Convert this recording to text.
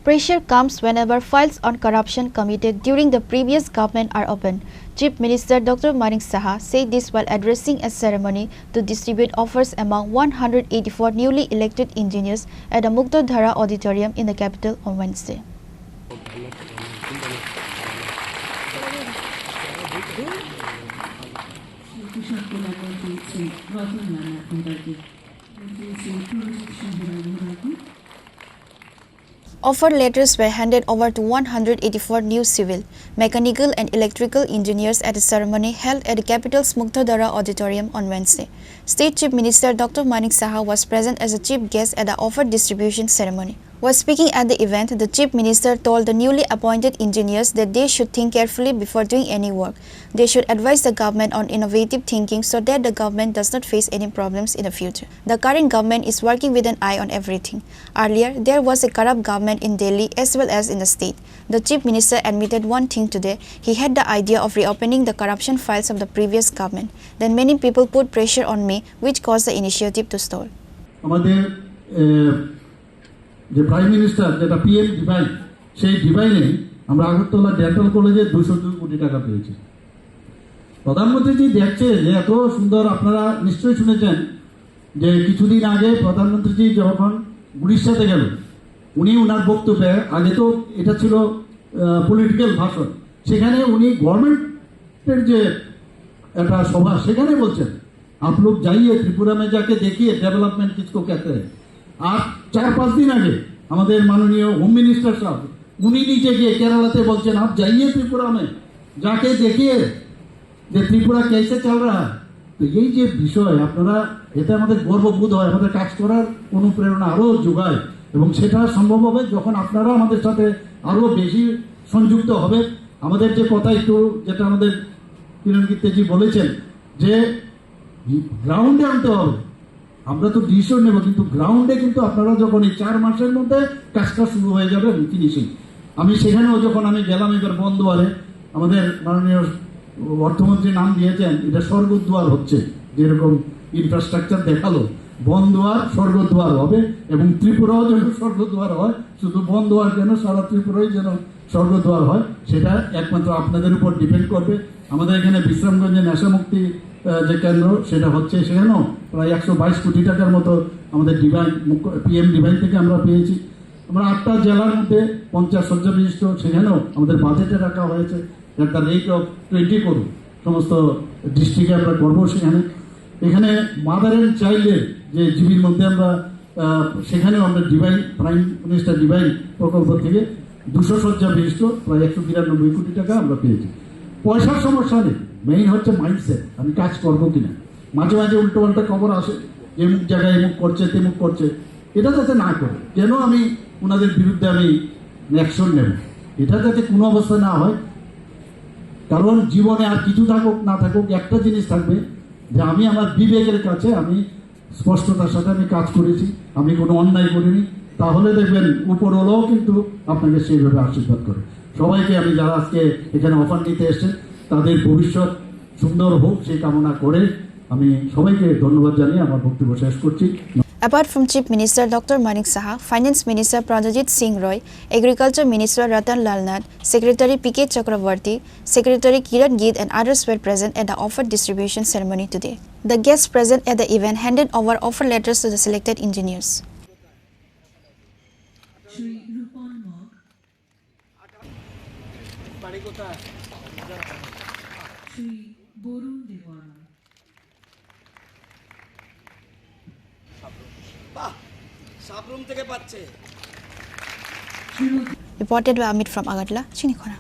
Pressure comes whenever files on corruption committed during the previous government are opened. Chief Minister Dr. Manik Saha said this while addressing a ceremony to distribute offers among 184 newly elected engineers at the Muktadhara Auditorium in the capital on Wednesday. Offer letters were handed over to 184 new civil, mechanical and electrical engineers at a ceremony held at the capital's Muktadhara Auditorium on Wednesday. State Chief Minister Dr. Manik Saha was present as a chief guest at the offer distribution ceremony. While speaking at the event, the Chief Minister told the newly appointed engineers that they should think carefully before doing any work. They should advise the government on innovative thinking so that the government does not face any problems in the future. The current government is working with an eye on everything. Earlier, there was a corrupt government in Delhi as well as in the state. The Chief Minister admitted one thing today: he had the idea of reopening the corruption files of the previous government. Then many people put pressure on me, which caused the initiative to stall. যে prime minister যেটা PM divine, সেই ডিভাইনে আমরা Agartala dental কলেজে 202 কোটি টাকা পেয়েছি। প্রধানমন্ত্রীজি দেখছে যে এত সুন্দর, আপনারা নিশ্চয়ই শুনেছেন যে কিছুদিন আগে প্রধানমন্ত্রীজি যখন উড়িষ্যাতে গেল, উনি ওনার বক্তব্যে, আগে তো এটা ছিল পলিটিক্যাল ভাষণ, সেখানে উনি গভর্নমেন্টের যে একটা সভা, সেখানে বলছেন आप लोग जाइए त्रिपुरा में जाके देखिए डेवलपमेंट किसको कहते हैं। আর 4-5 दिन আগে আমাদের মাননীয় হোম মিনিস্টার সাহেব উনি নিচে গিয়ে কেরালাতে বলছেন आप जाइए त्रिपुरा में जाके देखिए যে ত্রিপুরা कैसे चल रहा है। তো এই যে বিষয়, আপনারা এতে আমাদের গর্ববোধ হয়, আমাদের কাজ করার অনুপ্রেরণা আরো যোগায়, এবং সেটা সম্ভব হবে যখন আপনারা আমাদের সাথে আরো বেশি সংযুক্ত হবে। আমাদের যে কথা একটু, যেটা আমাদের কিরণ গীতেজি বলেছেন যে গ্রাউন্ডে আনতে হবে। আমরা তো ডিসিশন নেব, কিন্তু গ্রাউন্ডে কিন্তু আপনারা যখন এই 4 মাসের মধ্যে কাজটা শুরু হয়ে যাবে ফিনিশিং। আমি সেখানেও যখন আমি গেলাম এবার বনদুয়ারে, আমাদের মাননীয় অর্থমন্ত্রী নাম দিয়েছেন এটা স্বর্গদ্বার হচ্ছে, যেরকম ইনফ্রাস্ট্রাকচার দেখালো, বনদুয়ার স্বর্গদ্বার হবে, এবং ত্রিপুরাও যেন স্বর্গদ্বার হয়। শুধু বনদুয়ার যেন, সারা ত্রিপুরাই যেন স্বর্গদ্বার হয়, সেটা একমাত্র আপনাদের উপর ডিপেন্ড করবে। আমাদের এখানে বিশ্রামগঞ্জে নেশামুক্তি যে কেন্দ্র, সেটা হচ্ছে, সেখানেও প্রায় 122 কোটি টাকার মতো আমাদের ডিভাইন, পিএম ডিভাইন থেকে আমরা পেয়েছি। আমরা 8টা জেলার মধ্যে 50 শয্যা বিশিষ্ট, সেখানেও আমাদের বাজেটে রাখা হয়েছে এট দ্য রেট অফ 20 করুন। সমস্ত ডিস্ট্রিক্টে আমরা করবো। এখানে মাদার অ্যান্ড চাইল্ডের যে জিবির মধ্যে আমরা, সেখানেও আমরা ডিভাইন, প্রাইম মিনিস্টার ডিভাইন প্রকল্প থেকে 200 শয্যা বিশিষ্ট প্রায় 193 কোটি টাকা আমরা পেয়েছি। পয়সার সমস্যা নেই, মেইন হচ্ছে মাইন্ডসেট, আমি কাজ করবো কিনা। মাঝে মাঝে উল্টো পাল্টা খবর আসে, এমুক জায়গায় এমুক করছে, তেমুক করছে, এটা যাতে না করে, কেন আমি ওনাদের বিরুদ্ধে আমি অ্যাকশন নেব, এটা যাতে কোনো অবস্থায় না হয়। কারণ জীবনে আর কিছু থাকুক না থাকুক, একটা জিনিস থাকবে যে আমি আমার বিবেকের কাছে আমি স্পষ্টতার সাথে আমি কাজ করেছি, আমি কোনো অন্যায় করিনি, তাহলে দেখবেন উপরওয়ালাও কিন্তু আপনাকে সেইভাবে আশীর্বাদ করে। সবাইকে আমি, যারা আজকে এখানে অফার নিতে এসেছেন, তাদের ভবিষ্যৎ সুন্দর হোক সেই কামনা করে আমি সবাইকে ধন্যবাদ জানিয়ে আমার বক্তব্য শেষ করছি। Apart from Chief Minister Dr. Manik Saha, Finance Minister Pranjit Singh Roy, Agriculture Minister Ratan Lal Nath, Secretary P.K. Chakravarti, Secretary Kiran Gid and others were present at the offer distribution ceremony today. The guests present at the event handed over offer letters to the selected engineers. Reported by Amit from Agartala, Chinikhona.